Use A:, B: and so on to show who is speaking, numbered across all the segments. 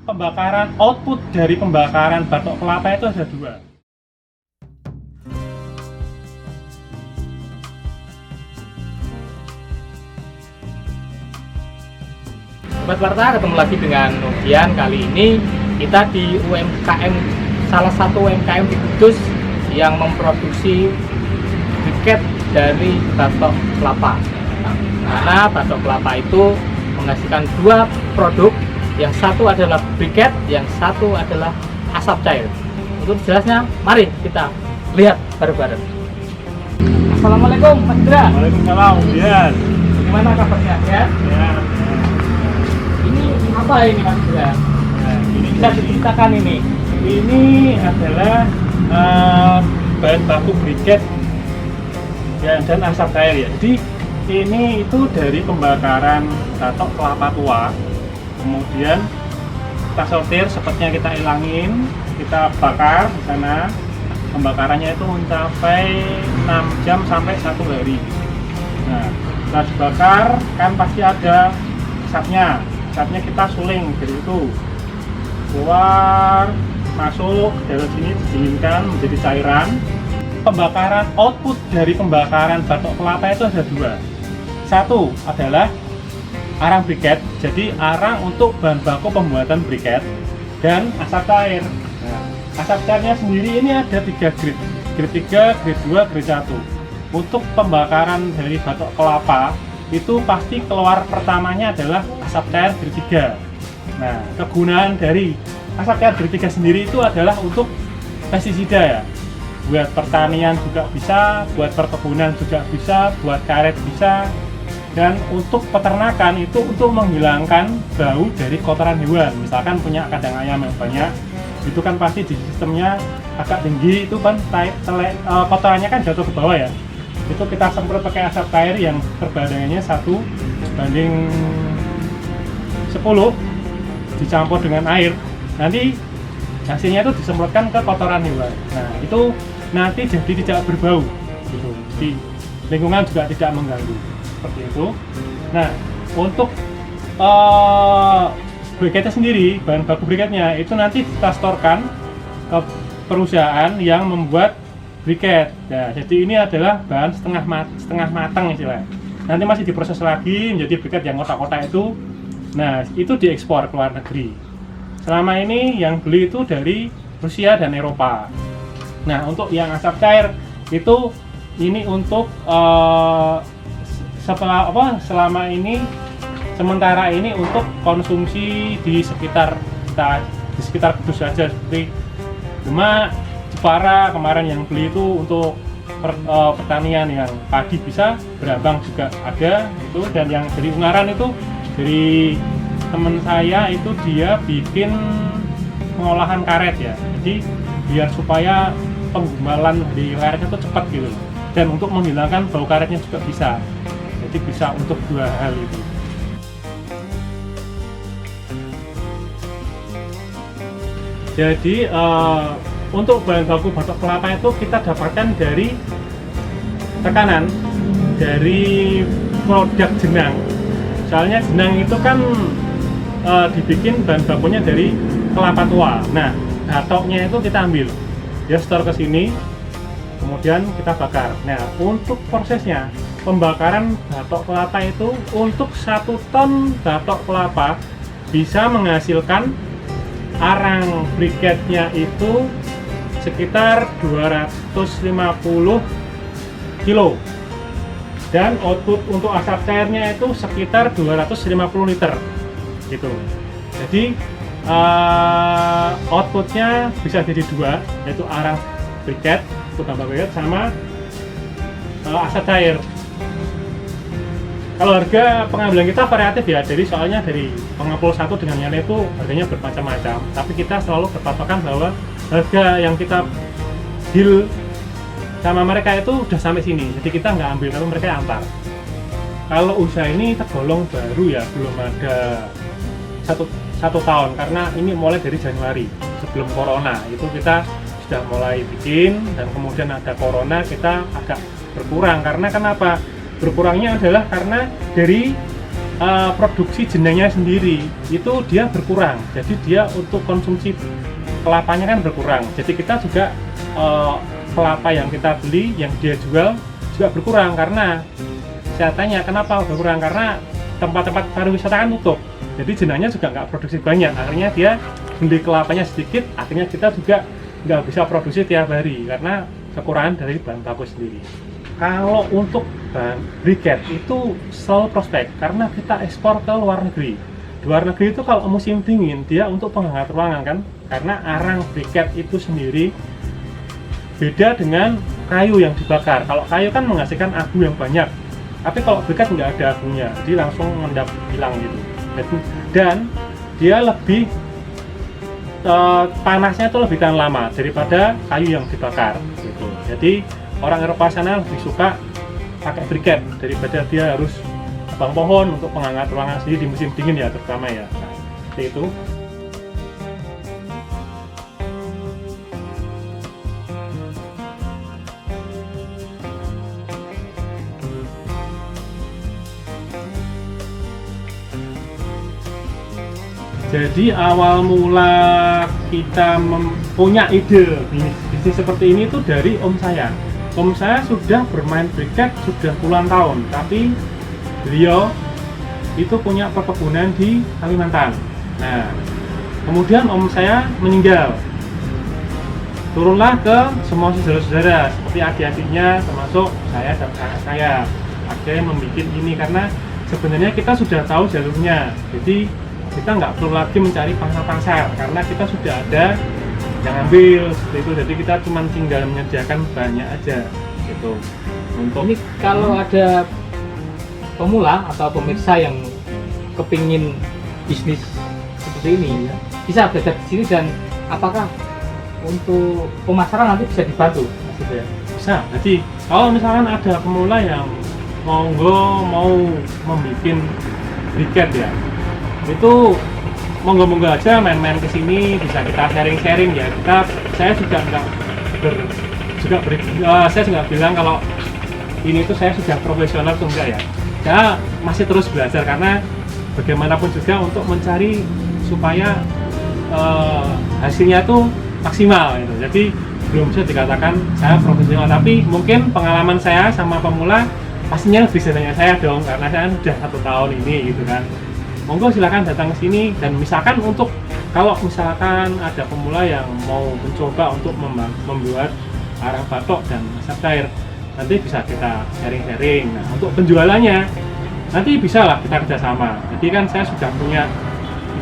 A: Pembakaran output dari pembakaran batok kelapa itu ada dua.
B: Sobat Warta, ketemu lagi dengan Nurdian. Kali ini kita di UMKM, salah satu UMKM di Kudus yang memproduksi briket dari batok kelapa. Karena batok kelapa itu menghasilkan dua produk, yang satu adalah briket, yang satu adalah asap cair. Untuk jelasnya, mari kita lihat bareng-bareng. Assalamualaikum Mas Indra.
A: Waalaikumsalam. Ya.
B: Gimana kabarnya? Ya?
A: Ya.
B: Ini apa ini Mas Indra?
A: Nah, ini
B: Bisa diceritakan ini?
A: ini adalah bahan baku briket ya, dan asap cair ya. Jadi ini itu dari pembakaran batok kelapa tua, kemudian kita sortir, sepetnya kita ilangin, kita bakar di sana. Pembakarannya itu mencapai 6 jam sampai 1 hari. Nah, setelah dibakar kan pasti ada asapnya. Asapnya kita suling dari itu keluar, masuk ke dalam sini, didinginkan menjadi cairan. Pembakaran output dari pembakaran batok kelapa itu ada dua. Satu adalah arang briket, jadi arang untuk bahan baku pembuatan briket, dan asap cair. Nah, asap cairnya sendiri ini ada 3 grade, grade 3, grade 2, grade 1. Untuk pembakaran dari batok kelapa itu pasti keluar pertamanya adalah asap cair grade 3. Nah, kegunaan dari asap cair grade 3 sendiri itu adalah untuk pestisida ya. Buat pertanian juga bisa, buat perkebunan juga bisa, buat karet bisa, dan untuk peternakan itu untuk menghilangkan bau dari kotoran hewan. Misalkan punya kandang ayam yang banyak, itu kan pasti di sistemnya agak tinggi, itu kan kotorannya kan jatuh ke bawah ya. Itu kita semprot pakai asap cair yang perbandingannya 1:10 dicampur dengan air. Nanti hasilnya itu disemprotkan ke kotoran hewan. Nah, itu nanti jadi tidak berbau gitu. Di lingkungan juga tidak mengganggu. Seperti itu. Nah, untuk briketnya sendiri, bahan baku briketnya itu nanti kita setorkan ke perusahaan yang membuat briket. Nah, jadi ini adalah bahan setengah matang istilahnya. Nanti masih diproses lagi menjadi briket yang kotak-kotak itu. Nah, itu diekspor ke luar negeri. Selama ini yang beli itu dari Rusia dan Eropa. Nah, untuk yang asap cair itu ini untuk selama ini, sementara ini untuk konsumsi di sekitar kita, di sekitar Kudus saja, seperti Demak, Jepara kemarin yang beli itu untuk pertanian yang padi bisa, Brambang juga ada itu, dan yang dari Ungaran itu dari teman saya itu dia bikin pengolahan karet ya, jadi biar supaya penggumpalan di karetnya itu cepat gitu, dan untuk menghilangkan bau karetnya juga bisa. Jadi bisa untuk dua hal itu. Jadi untuk bahan baku batok kelapa itu kita dapatkan dari tekanan dari produk jenang. Soalnya jenang itu kan dibikin bahan bakunya dari kelapa tua. Nah, batoknya itu kita ambil, dia setor ke sini, kemudian kita bakar. Nah, untuk prosesnya pembakaran batok kelapa itu untuk 1 ton batok kelapa bisa menghasilkan arang briketnya itu sekitar 250 kilo, dan output untuk asap cairnya itu sekitar 250 liter gitu. Jadi outputnya bisa jadi dua, yaitu arang briket untuk bahan briket sama asap cair. Kalau harga pengambilan kita variatif ya, jadi soalnya dari pengepul satu dengan yang lain itu harganya bermacam-macam, tapi kita selalu berpatokan bahwa harga yang kita deal sama mereka itu udah sampai sini, jadi kita nggak ambil, tapi mereka antar. Kalau usaha ini tergolong baru ya, belum ada satu tahun, karena ini mulai dari Januari sebelum corona itu kita sudah mulai bikin, dan kemudian ada corona kita agak berkurang. Karena kenapa berkurangnya adalah karena dari produksi jenengnya sendiri itu dia berkurang. Jadi dia untuk konsumsi kelapanya kan berkurang. Jadi kita juga kelapa yang kita beli, yang dia jual juga berkurang. Karena saya tanya kenapa berkurang, karena tempat-tempat pariwisata kan tutup. Jadi jenengnya juga nggak produksi banyak. Akhirnya dia beli kelapanya sedikit. Akhirnya kita juga nggak bisa produksi tiap hari karena kekurangan dari bahan baku sendiri. Kalau untuk bahan briket itu selalu prospek karena kita ekspor ke luar negeri. Di luar negeri itu kalau musim dingin dia untuk penghangat ruangan kan, karena arang briket itu sendiri beda dengan kayu yang dibakar. Kalau kayu kan menghasilkan abu yang banyak, tapi kalau briket nggak ada abunya, dia langsung ngendap hilang gitu. Dan dia lebih panasnya itu lebih tahan lama daripada kayu yang dibakar gitu. Jadi orang Eropa sana lebih suka pakai briket daripada dia harus tebang pohon untuk penghangat ruangan sendiri di musim dingin ya terutama ya. Nah, seperti itu. Jadi awal mula kita punya ide bisnis seperti ini tuh dari om saya. Om saya sudah bermain briket sudah puluhan tahun, tapi beliau itu punya perkebunan di Kalimantan. Nah, kemudian om saya meninggal. Turunlah ke semua saudara-saudara, seperti adik-adiknya, termasuk saya dan kakak saya. Akhirnya membuat ini karena sebenarnya kita sudah tahu jalurnya. Jadi kita nggak perlu lagi mencari pasar karena kita sudah ada yang ambil seperti itu. Jadi kita cuma tinggal menyediakan banyak aja gitu. Untuk
B: Ini kalau ada pemula atau pemirsa yang kepingin bisnis seperti ini, bisa belajar di sini, dan apakah untuk pemasaran nanti bisa dibantu maksudnya?
A: bisa. Jadi kalau misalkan ada pemula yang mau membuat briket ya, itu monggo-monggo aja main-main ke sini, bisa kita sharing-sharing ya. Saya juga saya juga bilang kalau ini tuh saya sudah profesional tuh enggak ya. Saya masih terus belajar karena bagaimanapun juga untuk mencari supaya hasilnya tuh maksimal gitu. Jadi belum bisa dikatakan saya profesional, tapi mungkin pengalaman saya sama pemula pastinya lebih dari saya dong, karena saya sudah 1 tahun ini gitu kan. Monggo silakan datang ke sini, dan misalkan untuk kalau misalkan ada pemula yang mau mencoba untuk membuat arang batok dan asap cair, nanti bisa kita sharing-sharing. Nah, untuk penjualannya nanti bisa lah kita kerjasama. Jadi kan saya sudah punya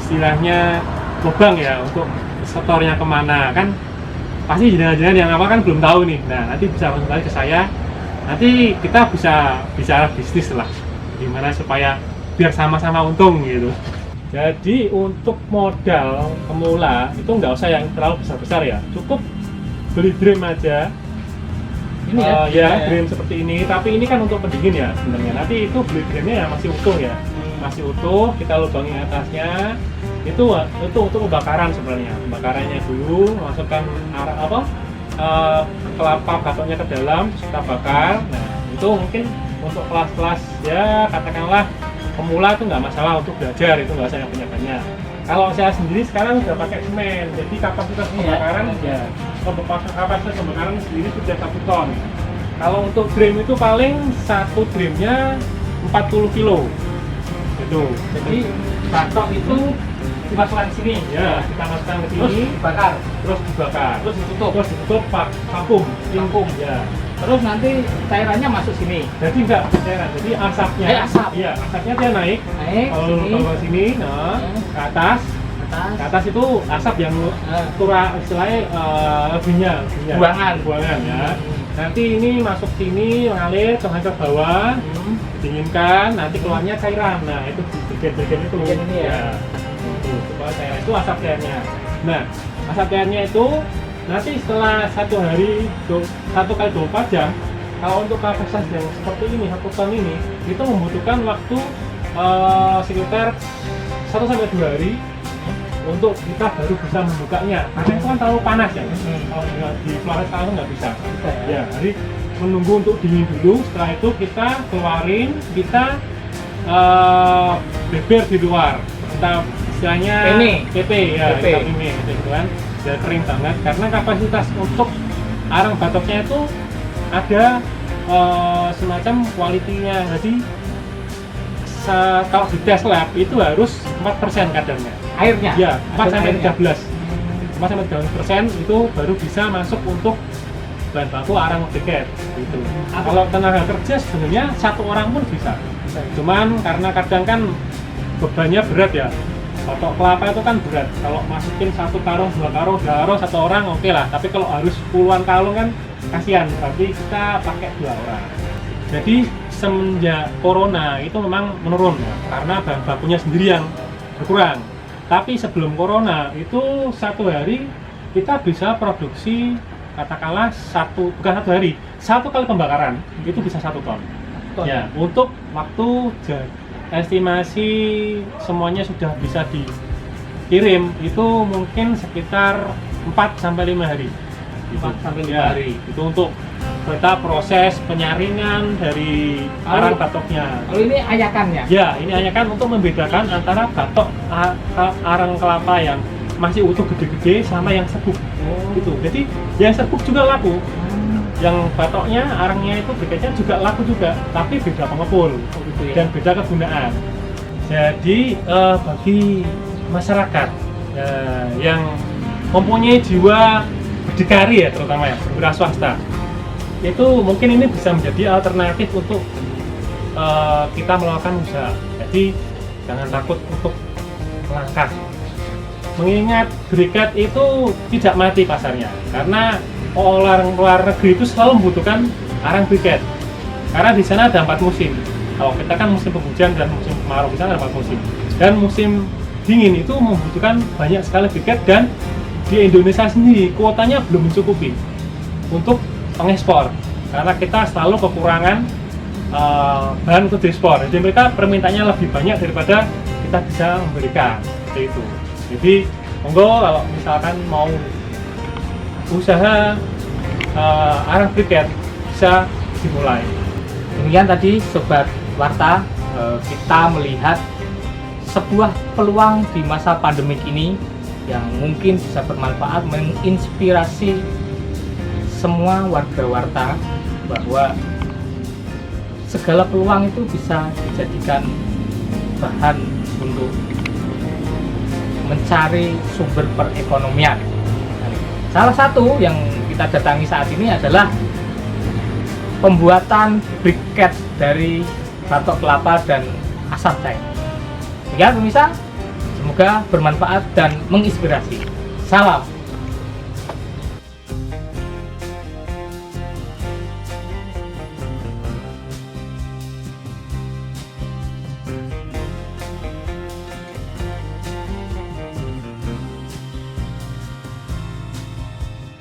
A: istilahnya lubang ya untuk setornya kemana, kan pasti jenengan-jenengan yang apa kan belum tahu nih. Nah, nanti bisa langsung ke saya, nanti kita bisa bicara bisnis lah, gimana supaya biar sama-sama untung gitu. Jadi untuk modal pemula itu nggak usah yang terlalu besar-besar ya, cukup beli drum aja.
B: Ini
A: Drum seperti ini, tapi ini kan untuk pendingin ya sebenarnya. Nanti itu beli drumnya ya masih utuh ya, masih utuh, kita lubangi atasnya. Itu untuk pembakaran sebenarnya. Pembakarannya dulu, masukkan kelapa batoknya ke dalam, terus kita bakar. Nah, itu mungkin untuk kelas-kelas ya katakanlah pemula itu nggak masalah untuk belajar, itu nggak usah yang banyak. Kalau saya sendiri sekarang sudah pakai semen, jadi kapasitas pembakaran kapasitas pembakaran sendiri sudah 1 ton. Kalau untuk drum itu paling satu drumnya 40 kilo gitu.
B: Jadi batok itu dimasukkan ke sini,
A: Ya, kita masukkan ke
B: terus
A: sini,
B: dibakar,
A: terus dibakar,
B: terus ditutup.
A: pak vakum. Ya.
B: Terus nanti cairannya masuk sini.
A: Jadi enggak cairan, jadi asapnya.
B: Asap.
A: Iya, asapnya dia naik.
B: Naik
A: Kalau
B: sini.
A: ke sini, nah, ke atas. Ke atas itu asap yang kurang istilahnya lebihnya. Buangan ya. Nanti ini masuk sini, mengalir ke bawah, didinginkan, nanti keluarnya cairan. Nah, itu bagian itu.
B: Ini ya.
A: Supaya cairan itu asap cairnya. Nah, asap cairnya itu nanti setelah 1 hari 1 kali 24 jam, kalau untuk kapasitas yang seperti ini 1 ton ini itu membutuhkan waktu sekitar 1 sampai 2 hari untuk kita baru bisa membukanya, karena itu kan terlalu panas ya. Kalau di Flores itu nggak bisa. Ya, jadi menunggu untuk dingin dulu. Setelah itu kita keluarin, kita beber di luar, kita istilahnya PP ya,
B: PP.
A: ini gitu kan, biar kering banget. Karena kapasitas untuk arang batoknya itu ada semacam kualitinya, jadi kalau di tes lab itu harus 4% kadarnya.
B: Airnya?
A: Ya, 4 sampai
B: Airnya.
A: 13. 4 sampai 13% itu baru bisa masuk untuk bahan baku arang briket gitu. Kalau tenaga kerja sebenarnya satu orang pun bisa. Cuman karena kadang kan bebannya berat ya. Batok kelapa itu kan berat. Kalau masukin 1 karung, 2 karung, 3 karung, 1 orang oke lah. Tapi kalau harus puluhan karung kan kasihan. Tapi kita pakai 2 orang. Jadi semenjak corona itu memang menurun ya, karena bahan bakunya sendiri yang berkurang. Tapi sebelum corona itu 1 hari kita bisa produksi katakanlah bukan 1 hari, 1 kali pembakaran itu bisa 1 ton. Ya, untuk waktu estimasi semuanya sudah bisa dikirim itu mungkin sekitar 4 sampai 5 hari.
B: 4 sampai 5
A: Ya,
B: hari.
A: itu untuk kita proses penyaringan dari arang batoknya.
B: Kalau ini ayakannya?
A: Ya, ini ayakan untuk membedakan antara batok arang kelapa yang masih utuh gede-gede sama yang serbuk. Gitu. Jadi yang serbuk juga laku. Yang batoknya, arangnya itu briketnya juga laku juga, tapi beda pengepul
B: Gitu ya?
A: dan beda kegunaan. Jadi bagi masyarakat yang mempunyai jiwa berdikari ya, terutama ya berwira swasta, itu mungkin ini bisa menjadi alternatif untuk kita melakukan usaha. Jadi jangan takut untuk melangkah. Mengingat briket itu tidak mati pasarnya, karena orang luar negeri itu selalu membutuhkan arang briket. Karena di sana ada 4 musim. Kalau kita kan musim penghujan dan musim kemarau, di sana ada 4 musim. Dan musim dingin itu membutuhkan banyak sekali briket, dan di Indonesia sendiri kuotanya belum mencukupi untuk pengekspor, karena kita selalu kekurangan bahan untuk diekspor. Jadi mereka permintaannya lebih banyak daripada kita bisa memberikan, seperti itu. Jadi monggo kalau misalkan mau usaha arang briket bisa dimulai.
B: Demikian tadi Sobat Warta, kita melihat sebuah peluang di masa pandemik ini yang mungkin bisa bermanfaat, menginspirasi semua warga Warta bahwa segala peluang itu bisa dijadikan bahan untuk mencari sumber perekonomian. Salah satu yang kita datangi saat ini adalah pembuatan briket dari batok kelapa dan asam cair. Ya pemirsa, semoga bermanfaat dan menginspirasi. Salam